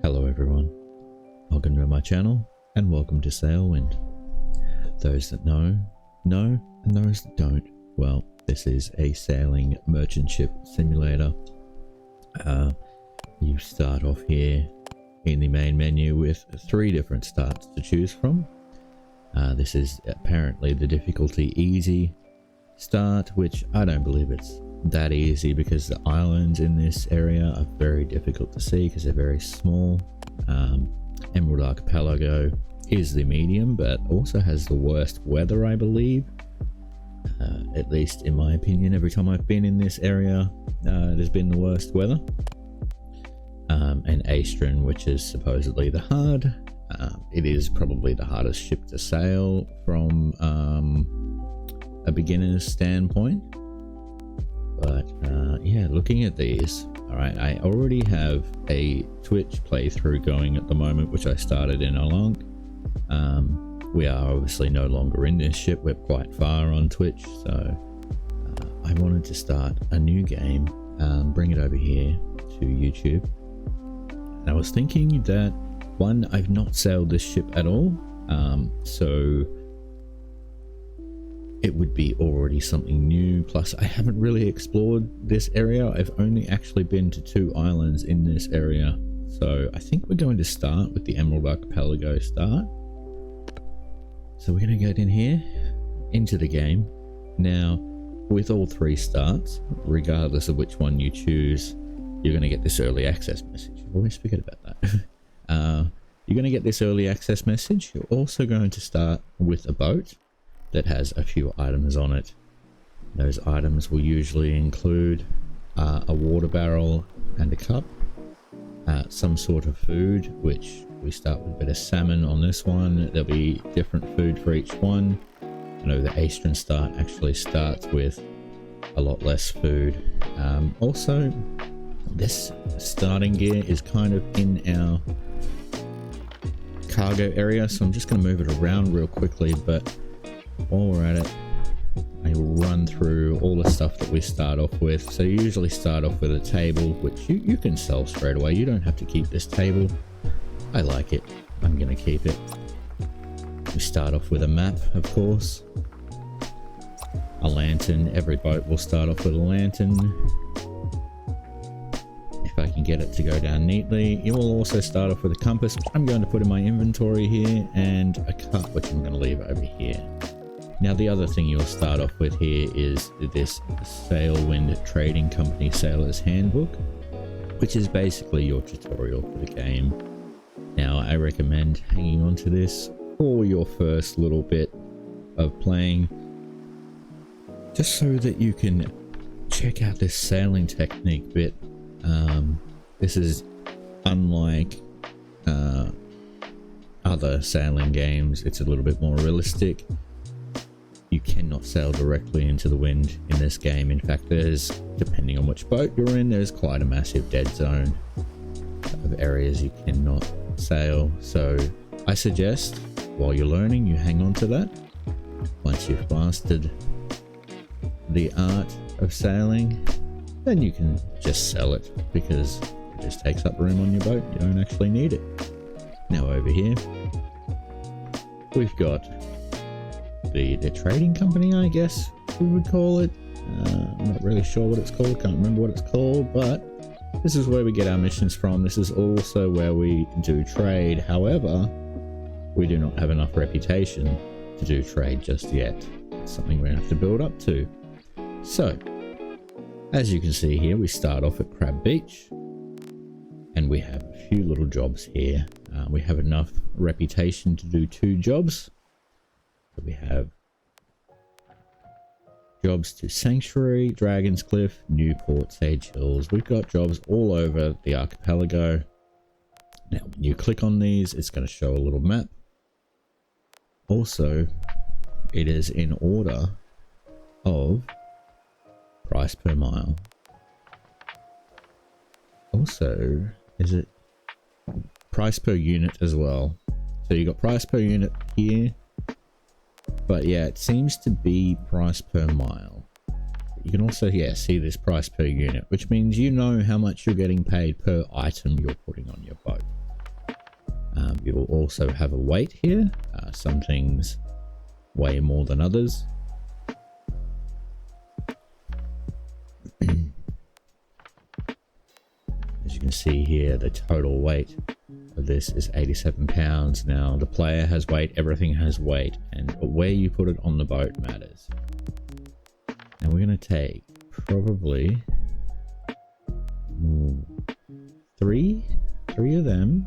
Hello everyone, welcome to my channel and welcome to Sailwind. Those that know, and those that don't, well, this is a sailing merchant ship simulator. You start off here in the main menu with 3 different starts to choose from. This is apparently the difficulty easy start, which I don't believe it's that easy because the islands in this area are very difficult to see because they're very small. Emerald Archipelago is the medium, but also has the worst weather, I believe. At least in my opinion, every time I've been in this area, it has been the worst weather. And Astron, which is supposedly the hard. It is probably the hardest ship to sail from a beginner's standpoint. But yeah, looking at these, alright, I already have a Twitch playthrough going at the moment, which I started in Along. We are obviously no longer in this ship, we're quite far on Twitch, so I wanted to start a new game, bring it over here to YouTube. And I was thinking that, one, I've not sailed this ship at all, so it would be already something new. Plus I haven't really explored this area. I've only actually been to 2 islands in this area, so I think we're going to start with the Emerald Archipelago start. So we're going to get in here into the game. Now with all 3 starts, regardless of which one you choose, you're going to get this early access message. I always forget about that. You're going to get this early access message. You're also going to start with a boat that has a few items on it. Those items will usually include a water barrel and a cup, some sort of food, which we start with a bit of salmon on this one. There'll be different food for each one. I know the Astron start actually starts with a lot less food. Also, this starting gear is kind of in our cargo area, so I'm just going to move it around real quickly, but while we're at it, I will run through all the stuff that we start off with. So you usually start off with a table, which you can sell straight away. You don't have to keep this table. I like it. I'm going to keep it. We start off with a map, of course. A lantern. Every boat will start off with a lantern. If I can get it to go down neatly. You will also start off with a compass, which I'm going to put in my inventory here, and a cup, which I'm going to leave over here. Now the other thing you'll start off with here is this Sailwind Trading Company Sailor's Handbook, which is basically your tutorial for the game. Now I recommend hanging on to this for your first little bit of playing, just so that you can check out this sailing technique bit. This is unlike other sailing games. It's a little bit more realistic. You cannot sail directly into the wind in this game. In fact, there's, depending on which boat you're in, there's quite a massive dead zone of areas you cannot sail. So I suggest, while you're learning, you hang on to that. Once you've mastered the art of sailing, then you can just sell it, because it just takes up room on your boat. You don't actually need it. Now over here, we've got the trading company, I guess we would call it. I'm not really sure what it's called, can't remember what it's called, but this is where we get our missions from. This is also where we do trade. However, we do not have enough reputation to do trade just yet. It's something we have to build up to. So, as you can see here, we start off at Crab Beach, and we have a few little jobs here. We have enough reputation to do 2 jobs. So we have jobs to Sanctuary, Dragon's Cliff, Newport, Sage Hills. We've got jobs all over the archipelago. Now, when you click on these, it's going to show a little map. Also, it is in order of price per mile. Also, is it price per unit as well? So you got price per unit here, but yeah, it seems to be price per mile. You can also, yeah, see this price per unit, which means you know how much you're getting paid per item you're putting on your boat. You will also have a weight here. Some things weigh more than others. As you can see here, the total weight of this is 87 pounds. Now the player has weight, everything has weight, and where you put it on the boat matters. Now we're going to take probably three of them,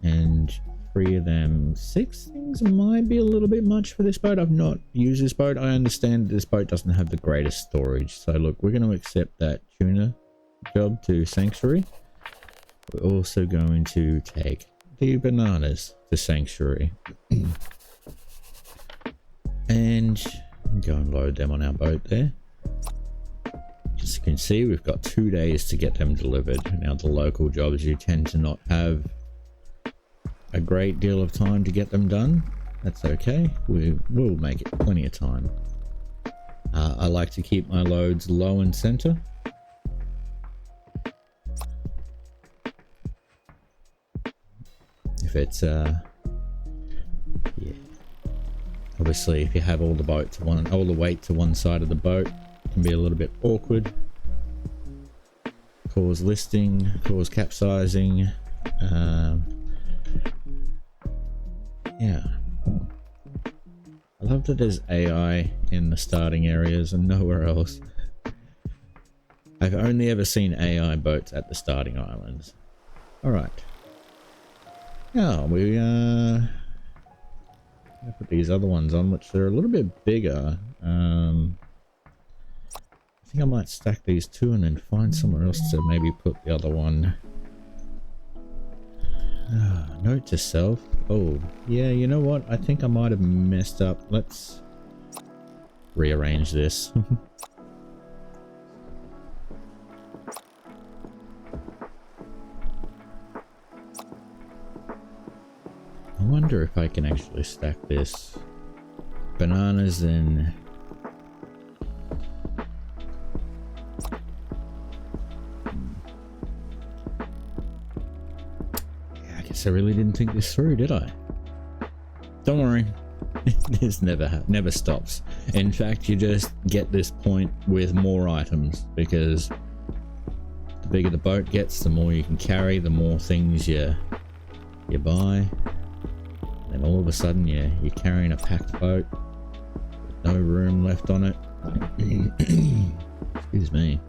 and 3 of them. 6 things might be a little bit much for this boat. I've not used this boat. I understand this boat doesn't have the greatest storage, so look, we're going to accept that tuna job to Sanctuary. We're also going to take the bananas to Sanctuary and go and load them on our boat there. As you can see, we've got 2 days to get them delivered. Now the local jobs, you tend to not have a great deal of time to get them done. That's okay, we will make it plenty of time. I like to keep my loads low and center. If it's yeah, obviously if you have all the weight to one side of the boat, it can be a little bit awkward, cause listing, cause capsizing. Yeah, I love that there's AI in the starting areas and nowhere else. I've only ever seen AI boats at the starting islands. Alright. Now we put these other ones on, which are a little bit bigger. I think I might stack these 2 and then find somewhere else to maybe put the other one. Note to self. Oh, yeah, you know what? I think I might have messed up. Let's rearrange this. I wonder if I can actually stack this. Bananas in. I really didn't think this through, did I? Don't worry, this never stops. In fact, you just get this point with more items, because the bigger the boat gets, the more you can carry, the more things you buy. Then all of a sudden you're carrying a packed boat with no room left on it. Excuse me.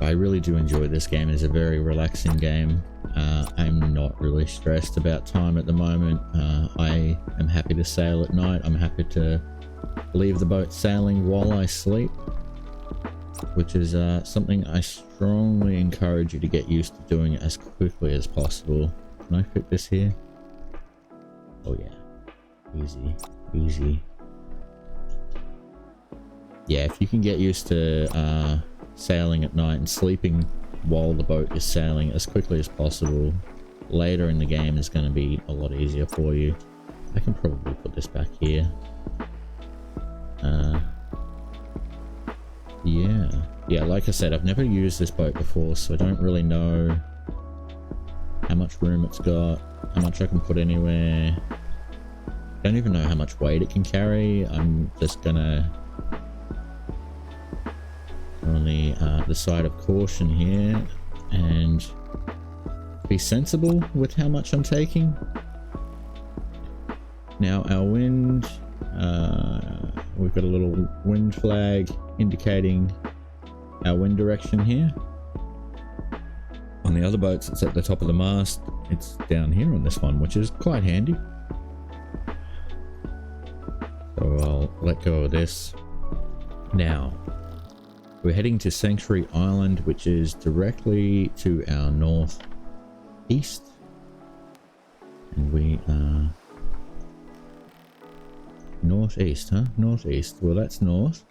I really do enjoy this game. It's a very relaxing game. I'm not really stressed about time at the moment. I am happy to sail at night. I'm happy to leave the boat sailing while I sleep, which is something I strongly encourage you to get used to doing as quickly as possible. Can I fit this here? Oh yeah, easy, easy. Yeah, if you can get used to sailing at night and sleeping while the boat is sailing as quickly as possible, later in the game is going to be a lot easier for you. I can probably put this back here. Yeah, like I said, I've never used this boat before, so I don't really know how much room it's got, how much I can put anywhere. I don't even know how much weight it can carry. I'm just gonna on the side of caution here and be sensible with how much I'm taking. Now our wind, we've got a little wind flag indicating our wind direction here. On the other boats it's at the top of the mast, it's down here on this one, which is quite handy. So I'll let go of this. Now we're heading to Sanctuary Island, which is directly to our northeast. And we are northeast, huh? Northeast. Well, that's north.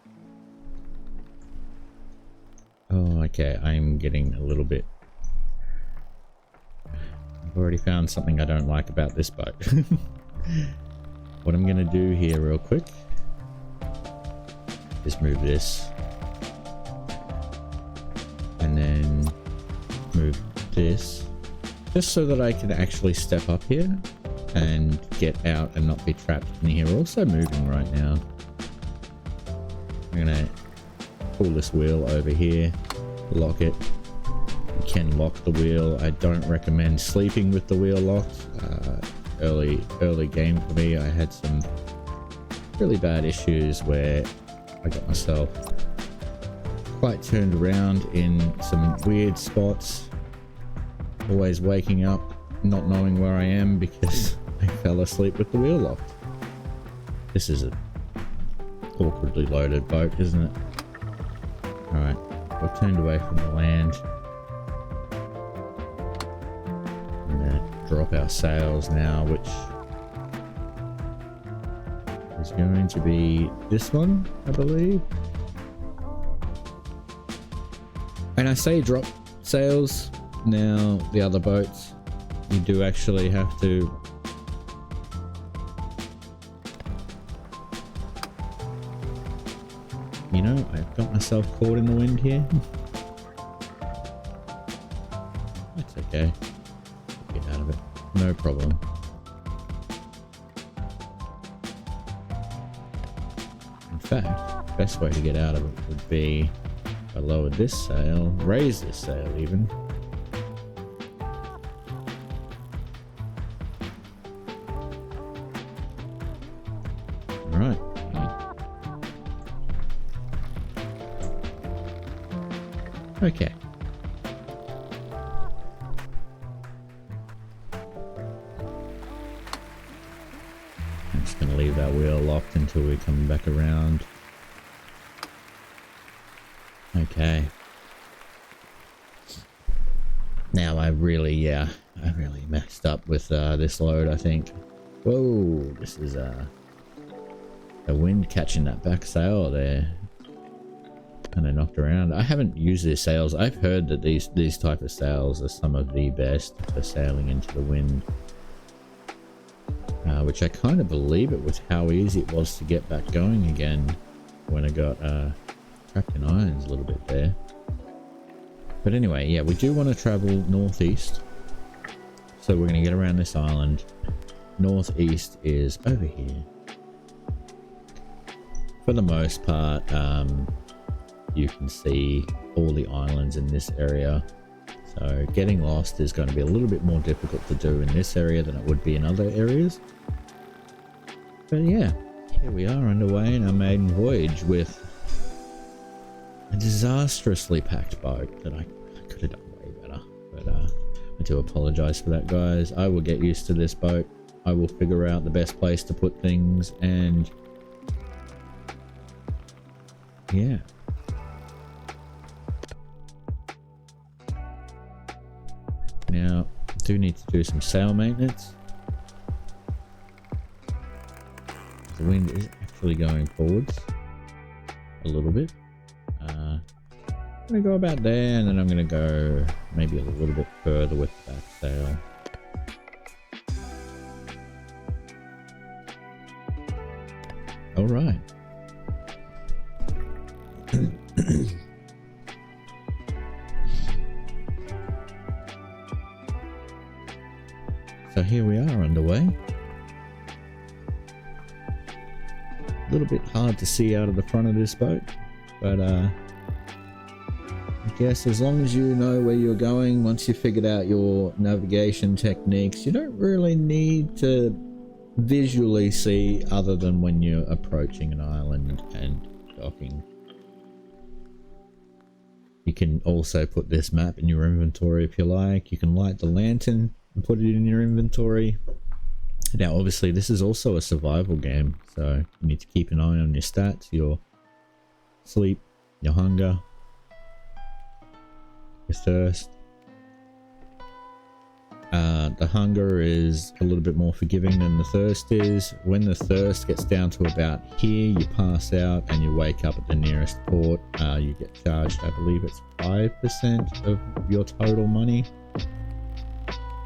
Oh, okay. I'm getting a little bit... I've already found something I don't like about this boat. What I'm going to do here real quick is move this. And then move this just so that I can actually step up here and get out and not be trapped in here. We're also moving right now. I'm gonna pull this wheel over here, lock it. You can lock the wheel. I don't recommend sleeping with the wheel locked. Early game for me, I had some really bad issues where I got myself quite turned around in some weird spots, always waking up not knowing where I am because I fell asleep with the wheel locked. This is a awkwardly loaded boat, isn't it? Alright, we've turned away from the land. I'm gonna drop our sails now, which is going to be this one, I believe. And I say drop sails, now the other boats, you do actually have to you know, I've got myself caught in the wind here. That's okay. Get out of it. No problem. In fact, the best way to get out of it would be if I lowered this sail, raise this sail even. Alright. Okay. I'm just going to leave that wheel locked until we come back around. Okay. Now I really messed up with this load, I think. Whoa, this is the wind catching that back sail there. Kind of knocked around. I haven't used these sails. I've heard that these type of sails are some of the best for sailing into the wind. Which I kind of believe it was how easy it was to get back going again when I got trapped in irons a little bit there. But anyway, yeah, we do want to travel northeast. So we're going to get around this island. Northeast is over here. For the most part, you can see all the islands in this area. So getting lost is going to be a little bit more difficult to do in this area than it would be in other areas. But yeah, here we are underway in our maiden voyage with a disastrously packed boat that I could have done way better. But I do apologize for that, guys. I will get used to this boat. I will figure out the best place to put things, and yeah. Now, I do need to do some sail maintenance. The wind is actually going forwards a little bit. I'm going to go about there, and then I'm going to go maybe a little bit further with the back sail. Alright. So here we are underway. A little bit hard to see out of the front of this boat, but I guess as long as you know where you're going, once you've figured out your navigation techniques, you don't really need to visually see other than when you're approaching an island and docking. You can also put this map in your inventory if you like. You can light the lantern and put it in your inventory. Now obviously this is also a survival game, so you need to keep an eye on your stats, your sleep, your hunger, your thirst. The hunger is a little bit more forgiving than the thirst is. When the thirst gets down to about here, you pass out and you wake up at the nearest port. You get charged, I believe it's 5% of your total money,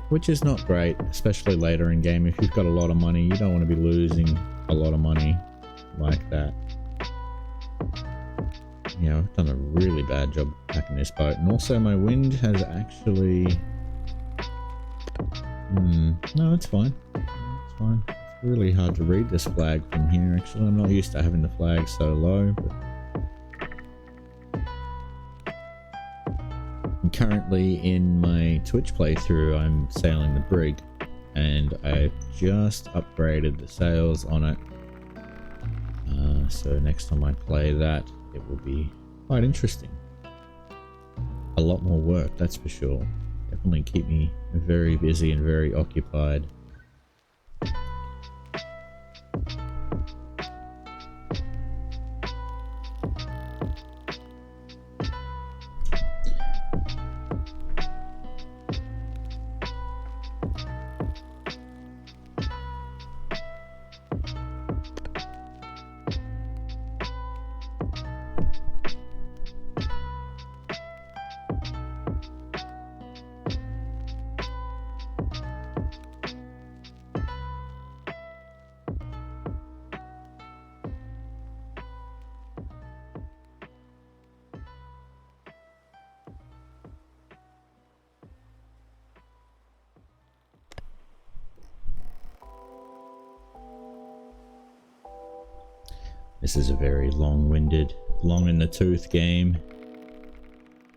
which is not great, especially later in game. If you've got a lot of money, you don't want to be losing a lot of money like that. Yeah, I've done a really bad job packing this boat, and also my wind has actually No, it's fine. It's fine. It's really hard to read this flag from here, actually. I'm not used to having the flag so low, but currently in my Twitch playthrough I'm sailing the brig, and I've just upgraded the sails on it, so next time I play that it will be quite interesting. A lot more work, that's for sure. Definitely keep me very busy and very occupied. This is a very long-winded, long in the tooth game.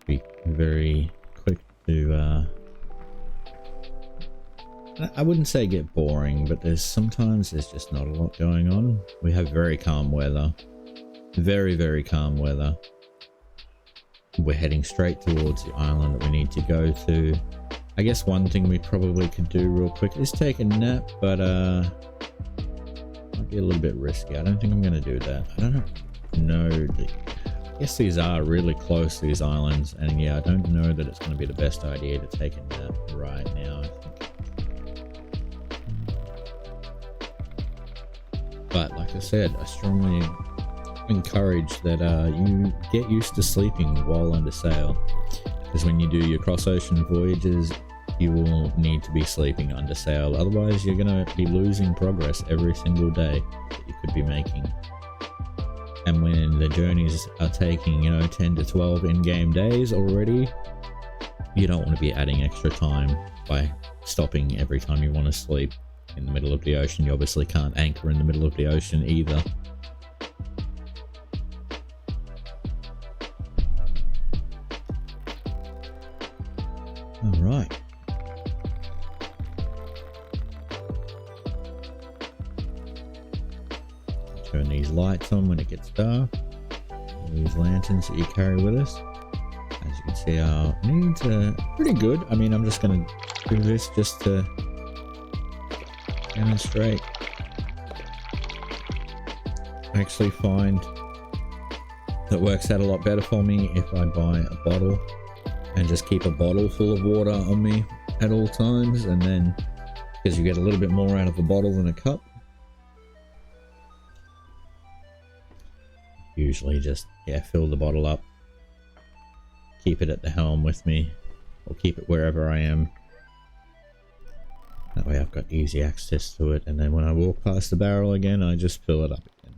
Be very quick to, I wouldn't say get boring, but sometimes there's just not a lot going on. We have very calm weather. Very, very calm weather. We're heading straight towards the island that we need to go to. I guess one thing we probably could do real quick is take a nap, but might be a little bit risky. I don't think I'm going to do that. I don't know. I guess these are really close, these islands, and yeah, I don't know that it's going to be the best idea to take a nap right now, I think. But like I said, I strongly encourage that you get used to sleeping while under sail, because when you do your cross-ocean voyages, you will need to be sleeping under sail. Otherwise, you're going to be losing progress every single day that you could be making. And when the journeys are taking, 10 to 12 in-game days already, you don't want to be adding extra time by stopping every time you want to sleep in the middle of the ocean. You obviously can't anchor in the middle of the ocean either. All right. Turn these lights on when it gets dark. All these lanterns that you carry with us. As you can see, our needs are pretty good. I mean, I'm just going to do this just to demonstrate. I actually find that works out a lot better for me if I buy a bottle and just keep a bottle full of water on me at all times, and then because you get a little bit more out of a bottle than a cup. Usually just, fill the bottle up, keep it at the helm with me, or keep it wherever I am. That way I've got easy access to it, and then when I walk past the barrel again, I just fill it up again.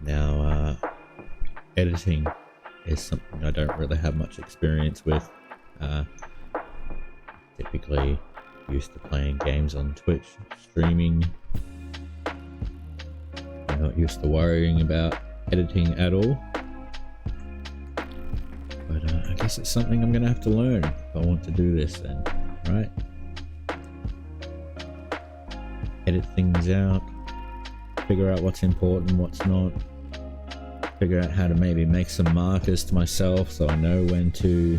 Now, editing is something I don't really have much experience with. Typically used to playing games on Twitch, streaming. I'm not used to worrying about editing at all. But I guess it's something I'm going to have to learn if I want to do this then, right? Edit things out, figure out what's important, what's not. Figure out how to maybe make some markers to myself so I know when to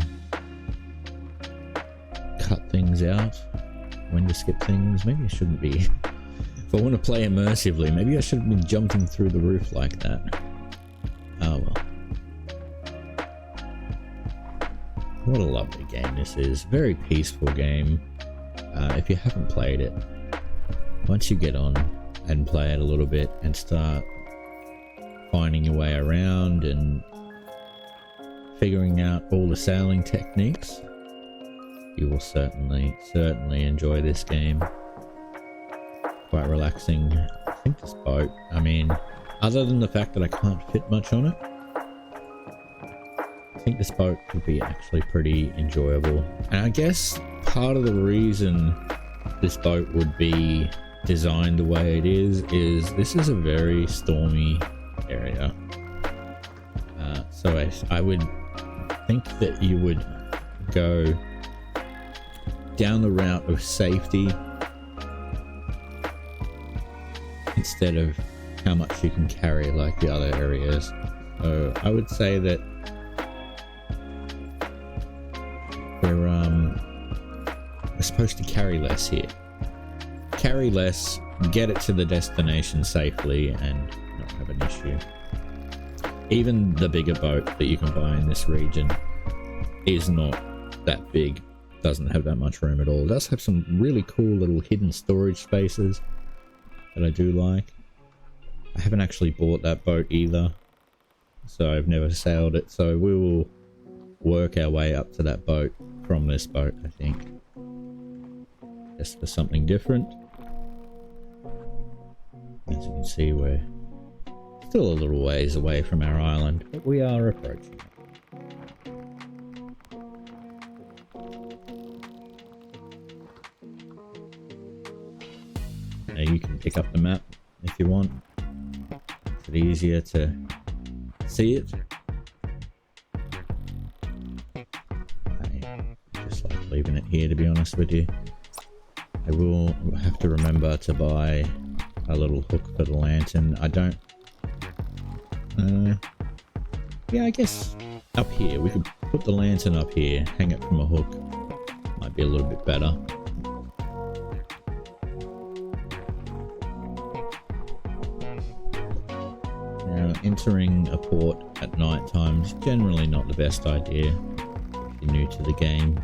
cut things out, when to skip things. Maybe I shouldn't be. If I want to play immersively, maybe I shouldn't be jumping through the roof like that. Oh well. What a lovely game this is. Very peaceful game. If you haven't played it, once you get on and play it a little bit and start finding your way around and figuring out all the sailing techniques, you will certainly enjoy this game. Quite relaxing, think this boat, I mean, other than the fact that I can't fit much on it, I think this boat could be actually pretty enjoyable. And I guess part of the reason this boat would be designed the way it is this is a very stormy area. So I would think that you would go down the route of safety instead of how much you can carry like the other areas. So I would say that we're supposed to carry less here. Carry less, get it to the destination safely, and not have an issue. Even the bigger boat that you can buy in this region is not that big, doesn't have that much room at all. It does have some really cool little hidden storage spaces that I do like. I haven't actually bought that boat either, so I've never sailed it, so we will work our way up to that boat from this boat, I think. Just for something different. As you can see, we're still a little ways away from our island, but we are approaching it. Now you can pick up the map if you want. Makes it easier to see it. I just like leaving it here, to be honest with you. I will have to remember to buy a little hook for the lantern. I don't... yeah, I guess up here. We could put the lantern up here, hang it from a hook. Might be a little bit better. Now, entering a port at night time is generally not the best idea if you're new to the game.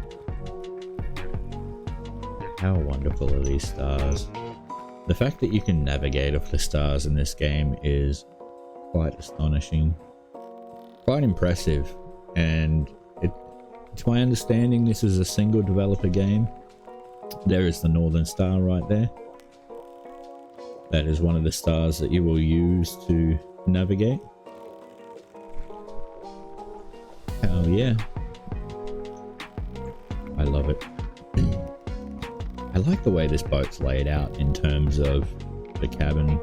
How wonderful are these stars? The fact that you can navigate off the stars in this game is quite astonishing. Quite impressive. And to my understanding, this is a single developer game. There is the Northern Star right there. That is one of the stars that you will use to navigate. Hell yeah. I love it. I like the way this boat's laid out in terms of the cabin.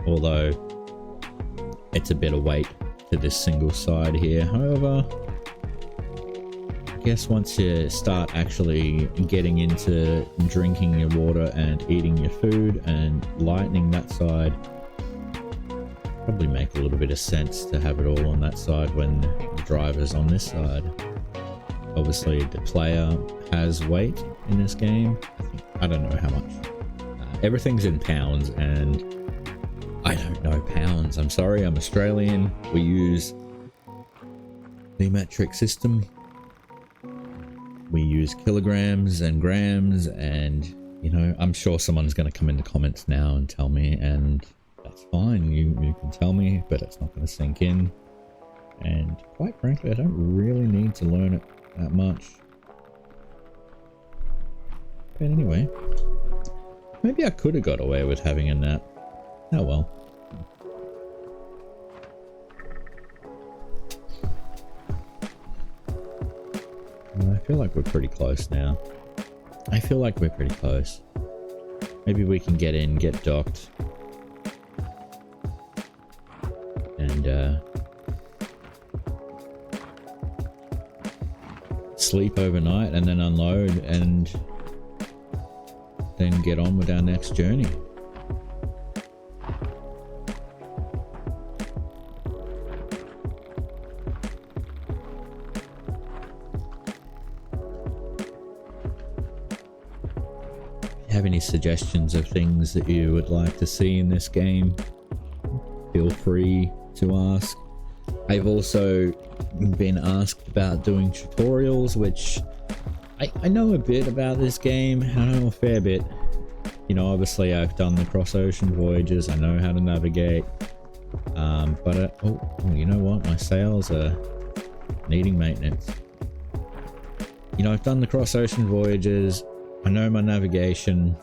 Although it's a bit of weight to this single side here. However, I guess once you start actually getting into drinking your water and eating your food and lightening that side, probably make a little bit of sense to have it all on that side when the driver's on this side. Obviously the player has weight in this game. I don't know how much. Everything's in pounds and I don't know pounds. I'm sorry, I'm Australian. We use the metric system. We use kilograms and grams, and you know, I'm sure someone's going to come in the comments now and tell me, and that's fine. You can tell me, but it's not going to sink in. And quite frankly, I don't really need to learn it that much. But anyway, maybe I could have got away with having a nap. Oh well. I feel like we're pretty close now. I feel like we're pretty close. Maybe we can get in, get docked. And sleep overnight and then unload and then get on with our next journey. Have any suggestions of things that you would like to see in this game, feel free to ask. I've also been asked about doing tutorials, which I know a bit about this game. I know a fair bit. You know, obviously I've done the cross-ocean voyages, I know how to navigate, but oh, you know what, my sails are needing maintenance. You know, I've done the cross-ocean voyages, I know my navigation,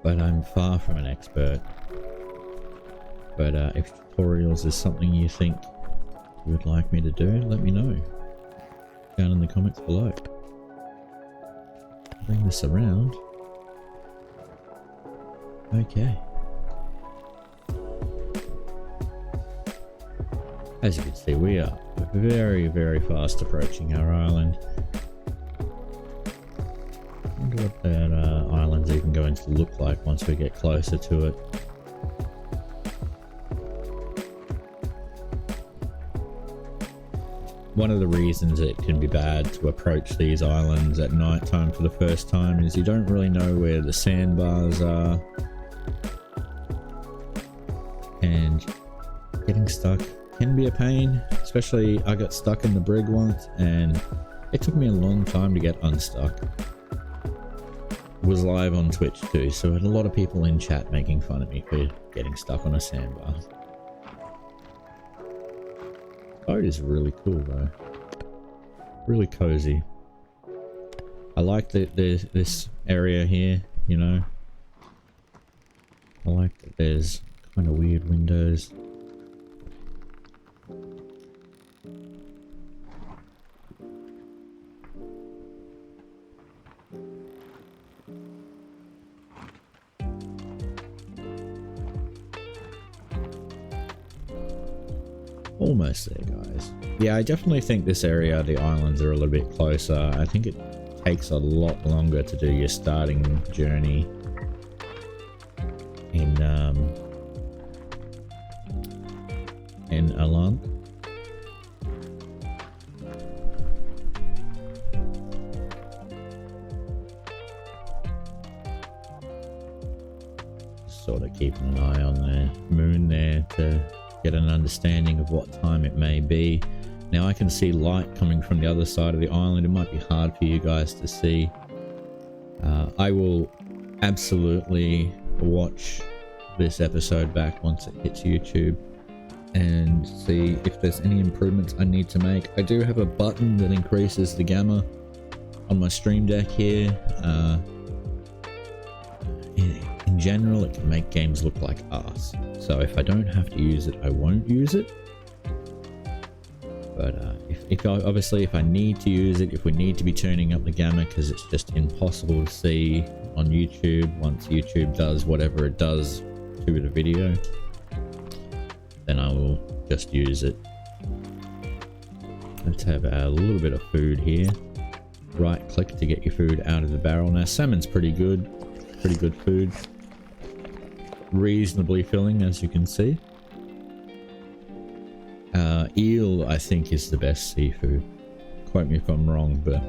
but I'm far from an expert. But if tutorials is something you think you would like me to do, let me know down in the comments below. Bring this around. Okay. As you can see, we are very, very fast approaching our island. I wonder what that island's even going to look like once we get closer to it. One of the reasons it can be bad to approach these islands at night time for the first time is you don't really know where the sandbars are, and getting stuck can be a pain. Especially I got stuck in the brig once and it took me a long time to get unstuck. It was live on Twitch too, so I had a lot of people in chat making fun of me for getting stuck on a sandbar. Boat is really cool though, really cozy. I like this area here, you know. I like that there's kind of weird windows. Almost there, guys. Yeah, I definitely think this area, the islands, are a little bit closer. I think it takes a lot longer to do your starting journey in Alan. Sort of keeping an eye on the moon there to get an understanding of what time it may be. Now I can see light coming from the other side of the island. It might be hard for you guys to see. I will absolutely watch this episode back once it hits YouTube and see if there's any improvements I need to make. I do have a button that increases the gamma on my stream deck here. In general, it can make games look like arse. So if I don't have to use it, I won't use it. But obviously if I need to use it, if we need to be turning up the gamma because it's just impossible to see on YouTube once YouTube does whatever it does to the video, then I will just use it. Let's have a little bit of food here. Right click to get your food out of the barrel. Now salmon's pretty good food. Reasonably filling, as you can see. Eel, I think, is the best seafood. Quote me if I'm wrong, but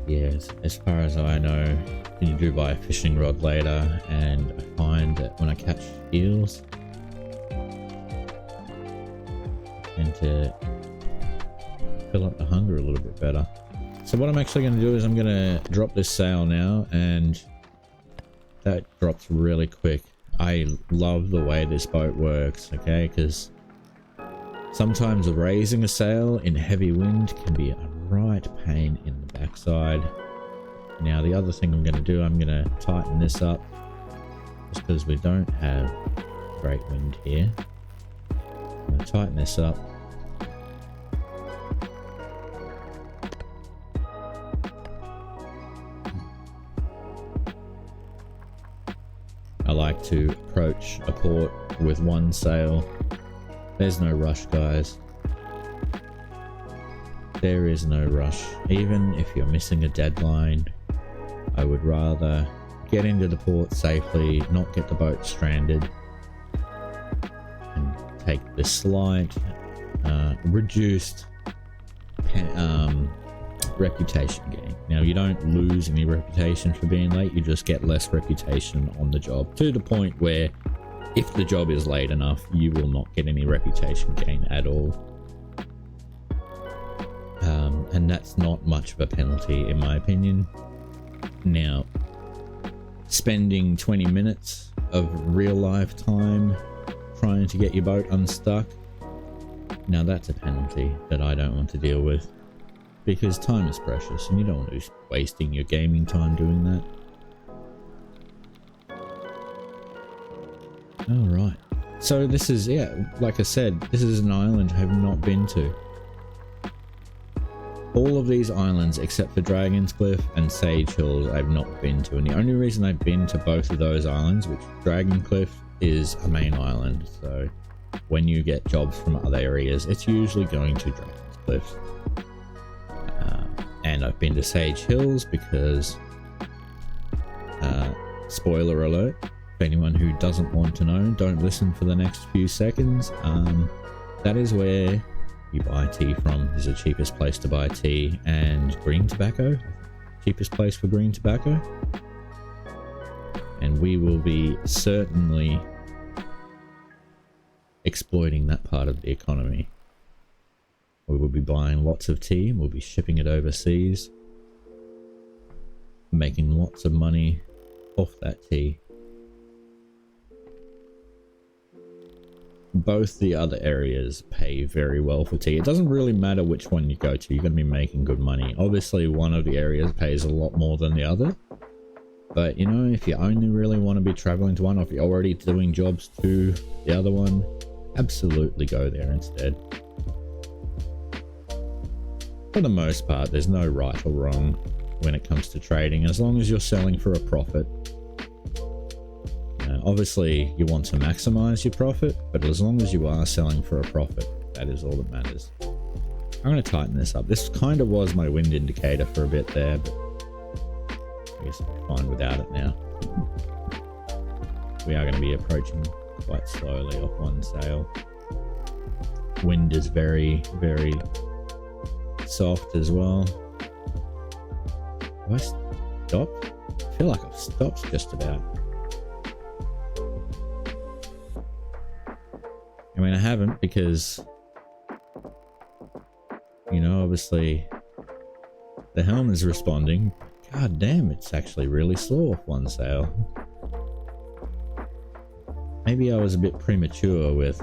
yes, as far as I know, you do buy a fishing rod later, and I find that when I catch eels, I tend to fill up the hunger a little bit better. So what I'm actually going to do is I'm going to drop this sail now, and that drops really quick. I love the way this boat works, okay, because sometimes raising a sail in heavy wind can be a right pain in the backside. Now the other thing I'm going to do, I'm going to tighten this up just because we don't have great wind here. I'm going to tighten this up. I like to approach a port with one sail. There's no rush, guys. There is no rush. Even if you're missing a deadline, I would rather get into the port safely, not get the boat stranded, and take the slight reduced reputation gain. Now you don't lose any reputation for being late, you just get less reputation on the job, to the point where if the job is late enough, you will not get any reputation gain at all. And that's not much of a penalty in my opinion. Now, spending 20 minutes of real life time trying to get your boat unstuck, now that's a penalty that I don't want to deal with. because time is precious and you don't want to be wasting your gaming time doing that. Alright. So this is, yeah, like I said, this is an island I have not been to. All of these islands except for Dragon's Cliff and Sage Hills I've not been to, and the only reason I've been to both of those islands, which Dragon Cliff is a main island, so when you get jobs from other areas it's usually going to Dragon's Cliff. And I've been to Sage Hills because, spoiler alert, if anyone who doesn't want to know, don't listen for the next few seconds, that is where you buy tea from. Is the cheapest place to buy tea and green tobacco. Cheapest place for green tobacco. And we will be certainly exploiting that part of the economy. We will be buying lots of tea and we'll be shipping it overseas, making lots of money off that tea. Both the other areas pay very well for tea. It doesn't really matter which one you go to, you're going to be making good money. Obviously one of the areas pays a lot more than the other, but you know, if you only really want to be traveling to one, or if you're already doing jobs to the other one, absolutely go there instead. For the most part, there's no right or wrong when it comes to trading, as long as you're selling for a profit. Obviously, you want to maximize your profit, but as long as you are selling for a profit, that is all that matters. I'm going to tighten this up. This kind of was my wind indicator for a bit there, but I guess I'll be fine without it now. We are going to be approaching quite slowly off one sail. Wind is very, very soft as well. Have I stopped? I feel like I've stopped just about. I mean, I haven't because, you know, obviously the helm is responding. God damn, it's actually really slow off one sail. Maybe I was a bit premature with,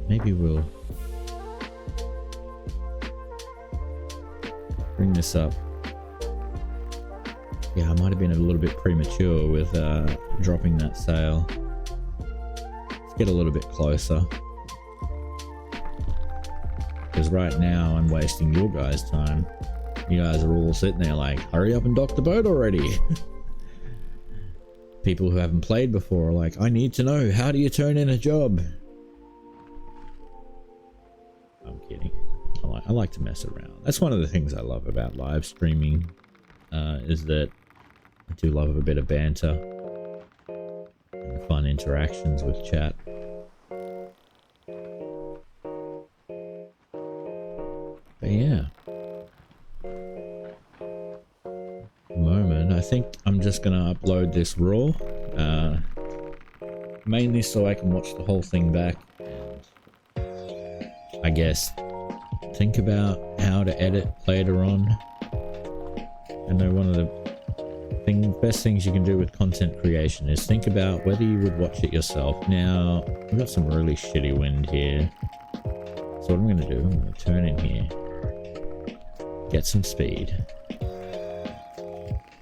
maybe we'll bring this up. Yeah, I might have been a little bit premature with dropping that sail. Let's get a little bit closer. Because right now I'm wasting your guys' time. You guys are all sitting there like, hurry up and dock the boat already. People who haven't played before are like, I need to know, how do you turn in a job? I'm kidding. I like to mess around. That's one of the things I love about live streaming, is that I do love a bit of banter and fun interactions with chat. But yeah. Moment, I think I'm just gonna upload this raw, mainly so I can watch the whole thing back and I guess think about how to edit later on. I know one of the best things you can do with content creation is think about whether you would watch it yourself. Now, we've got some really shitty wind here. So what I'm going to do, I'm going to turn in here, get some speed.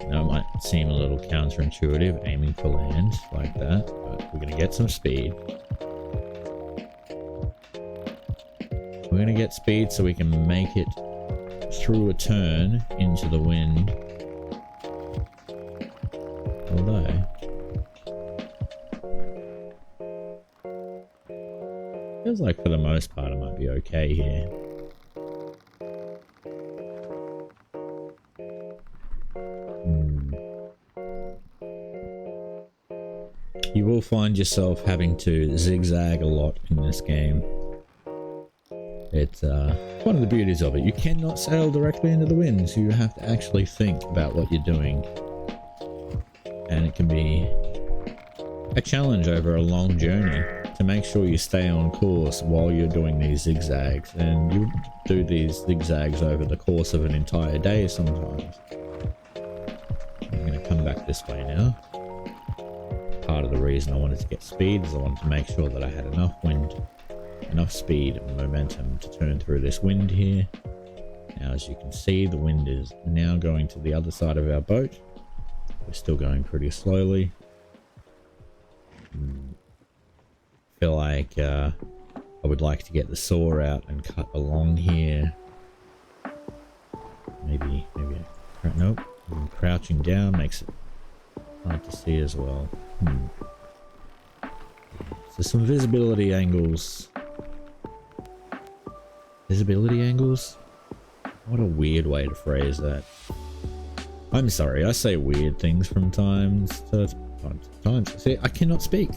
Now, it might seem a little counterintuitive aiming for land like that, but we're going to get some speed. We're going to get speed so we can make it through a turn into the wind. Although, feels like for the most part I might be okay here. You will find yourself having to zigzag a lot in this game. It's one of the beauties of it. You cannot sail directly into the wind, so you have to actually think about what you're doing. And it can be a challenge over a long journey to make sure you stay on course while you're doing these zigzags. And you do these zigzags over the course of an entire day sometimes. I'm going to come back this way now. Part of the reason I wanted to get speed is I wanted to make sure that I had enough wind enough speed and momentum to turn through this wind here. Now, as you can see, the wind is now going to the other side of our boat. We're still going pretty slowly. Feel like I would like to get the saw out and cut along here. Maybe nope. Even crouching down makes it hard to see as well. So some visibility angles. Visibility angles? What a weird way to phrase that. I'm sorry, I say weird things from time to time. See, I cannot speak.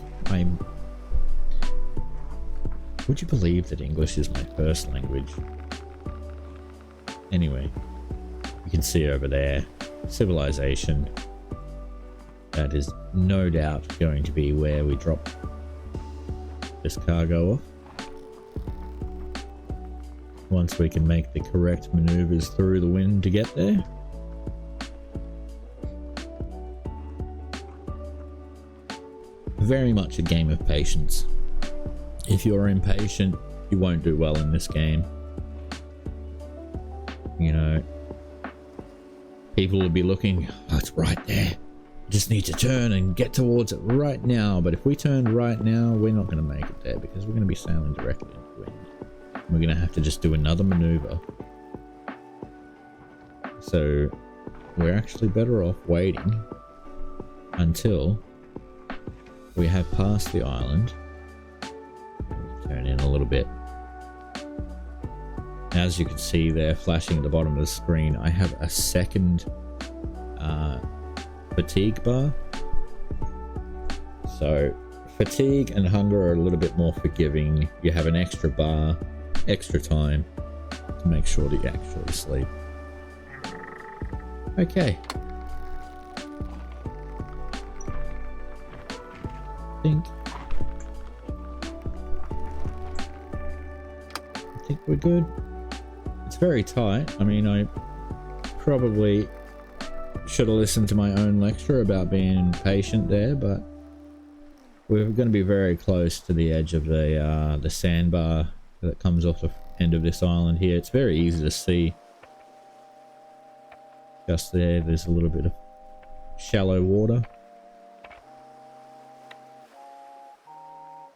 Would you believe that English is my first language? Anyway, you can see over there, civilization. That is no doubt going to be where we drop this cargo off. Once we can make the correct maneuvers through the wind to get there. Very much a game of patience. If you're impatient, you won't do well in this game. You know, people will be looking, oh, it's right there. Just need to turn and get towards it right now. But if we turned right now, we're not going to make it there because we're going to be sailing directly into the wind. We're going to have to just do another maneuver. So we're actually better off waiting until we have passed the island. Turn in a little bit. As you can see there, flashing at the bottom of the screen, I have a second fatigue bar. So fatigue and hunger are a little bit more forgiving. You have an extra bar, extra time to make sure that you actually sleep. Okay. I think we're good. It's very tight. I mean, I probably should have listened to my own lecture about being patient there, but we're going to be very close to the edge of the sandbar that comes off the end of this island here. It's very easy to see. Just there's a little bit of shallow water.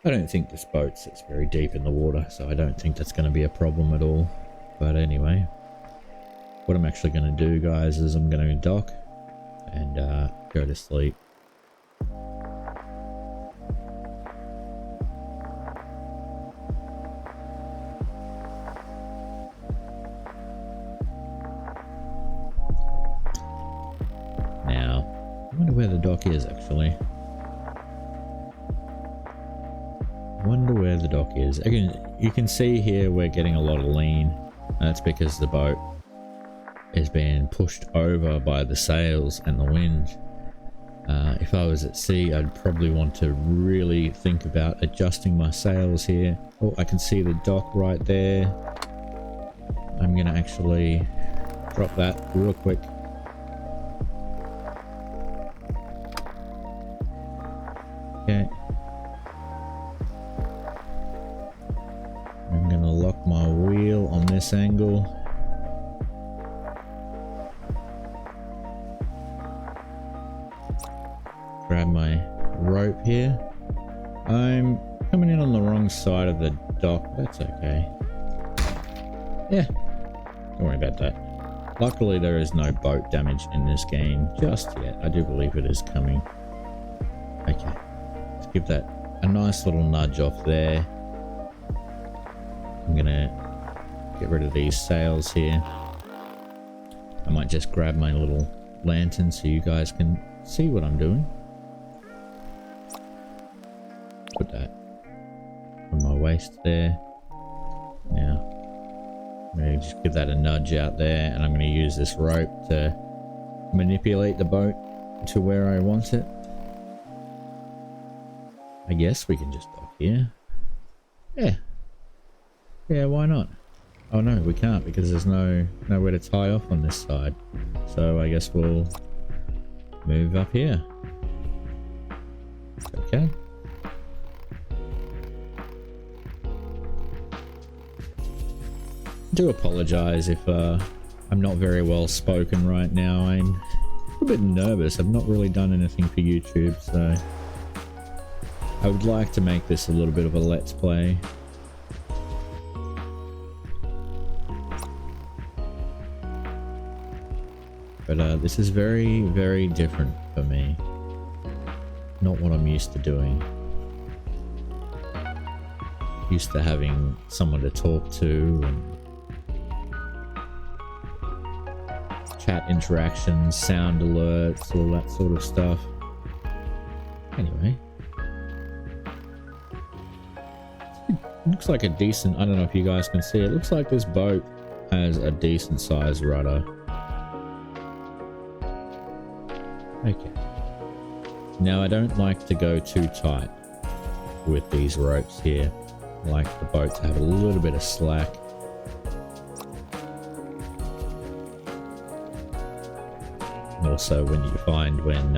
I don't think this boat sits very deep in the water, so I don't think that's going to be a problem at all. But anyway, what I'm actually going to do, guys, is I'm going to dock and go to sleep. Now, I wonder where the dock is, actually. Wonder where the dock is. Again, you can see here we're getting a lot of lean. That's because the boat is being pushed over by the sails and the wind. If I was at sea, I'd probably want to really think about adjusting my sails here. Oh, I can see the dock right there. I'm gonna actually drop that real quick. Okay. I'm gonna lock my wheel on this angle. Grab my rope here. I'm coming in on the wrong side of the dock. That's okay. Yeah, don't worry about that. Luckily there is no boat damage in this game just yet. I do believe it is coming. Okay, let's give that a nice little nudge off there. I'm gonna get rid of these sails here. I might just grab my little lantern so you guys can see what I'm doing. Put that on my waist there. Now, I'm going to just give that a nudge out there, and I'm going to use this rope to manipulate the boat to where I want it. I guess we can just dock here. Yeah. Yeah, why not? Oh no, we can't because there's nowhere to tie off on this side. So I guess we'll move up here. Okay. do apologize if I'm not very well spoken right now. I'm a bit nervous. I've not really done anything for YouTube, so I would like to make this a little bit of a let's play. But this is very, very different for me. Not what I'm used to doing. Used to having someone to talk to and chat interactions, sound alerts, all that sort of stuff. Anyway. It looks like a decent, I don't know if you guys can see it, looks like this boat has a decent sized rudder. Okay. Now I don't like to go too tight with these ropes here. I like the boat to have a little bit of slack. And also when you find when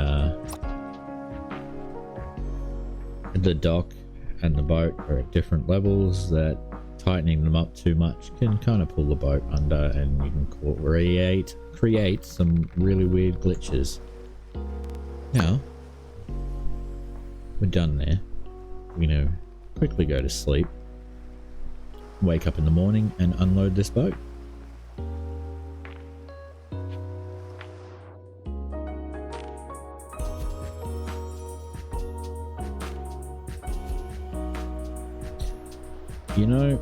the dock and the boat are at different levels, that tightening them up too much can kind of pull the boat under, and you can create some really weird glitches. Now, we're done there. We're gonna quickly go to sleep, wake up in the morning and unload this boat. You know,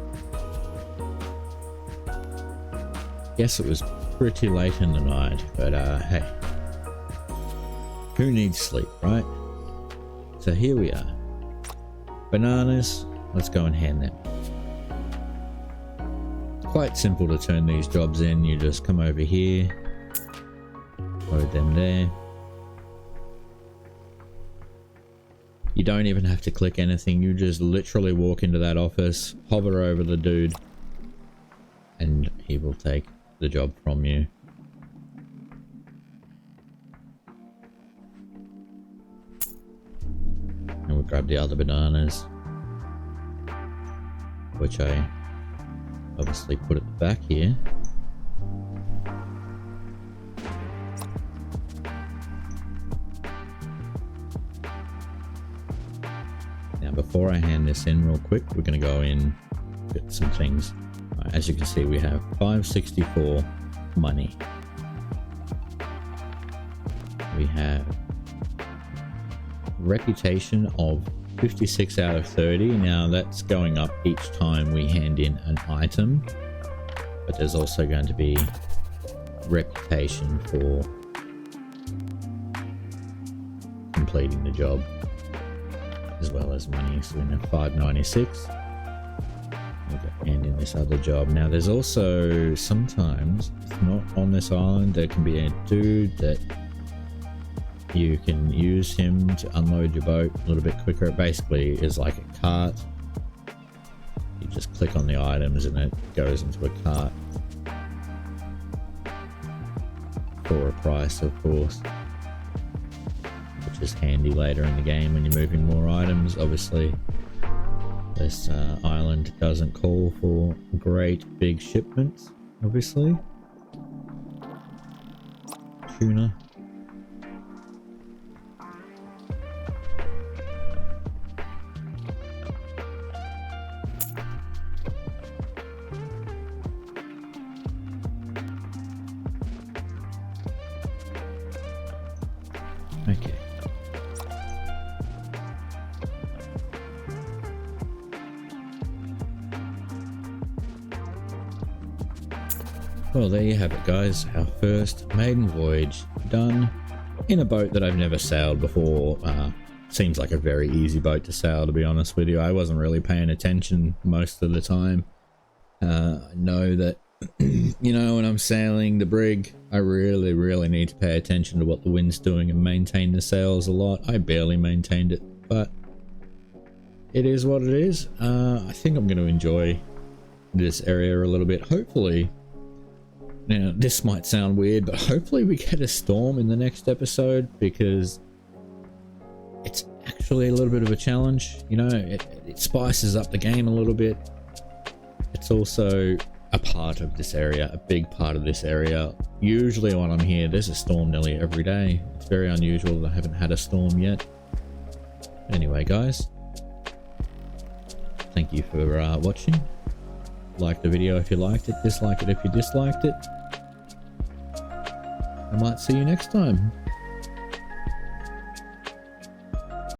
guess it was pretty late in the night, but hey, who needs sleep, right? So here we are. Bananas, let's go and hand them. Quite simple to turn these jobs in. You just come over here, load them there. You don't even have to click anything. You just literally walk into that office, hover over the dude, and he will take the job from you. And we'll grab the other bananas, which I obviously put at the back here. Now before I hand this in real quick, we're going to go in get some things. As you can see, we have 564 money. We have reputation of 56 out of 30. Now that's going up each time we hand in an item, but there's also going to be reputation for completing the job, as well as money. So we have 596. We'll go hand in this other job. Now there's also sometimes, it's not on this island, there can be a dude that you can use him to unload your boat a little bit quicker. It basically is like a cart. You just click on the items and it goes into a cart for a price, of course, which is handy later in the game when you're moving more items. Obviously this island doesn't call for great big shipments, obviously. Tuna. Okay. Well, there you have it, guys. Our first maiden voyage done in a boat that I've never sailed before. Seems like a very easy boat to sail, to be honest with you. I wasn't really paying attention most of the time. I know that, you know, when I'm sailing the brig, I really need to pay attention to what the wind's doing and maintain the sails a lot. I barely maintained it, but it is what it is. I think I'm going to enjoy this area a little bit. Hopefully, now this might sound weird, but hopefully we get a storm in the next episode, because it's actually a little bit of a challenge. You know, it spices up the game a little bit. It's also a part of this area, a big part of this area. Usually when I'm here, there's a storm nearly every day. It's very unusual that I haven't had a storm yet. Anyway, guys, thank you for watching. Like the video if you liked it, dislike it if you disliked it. I might see you next time.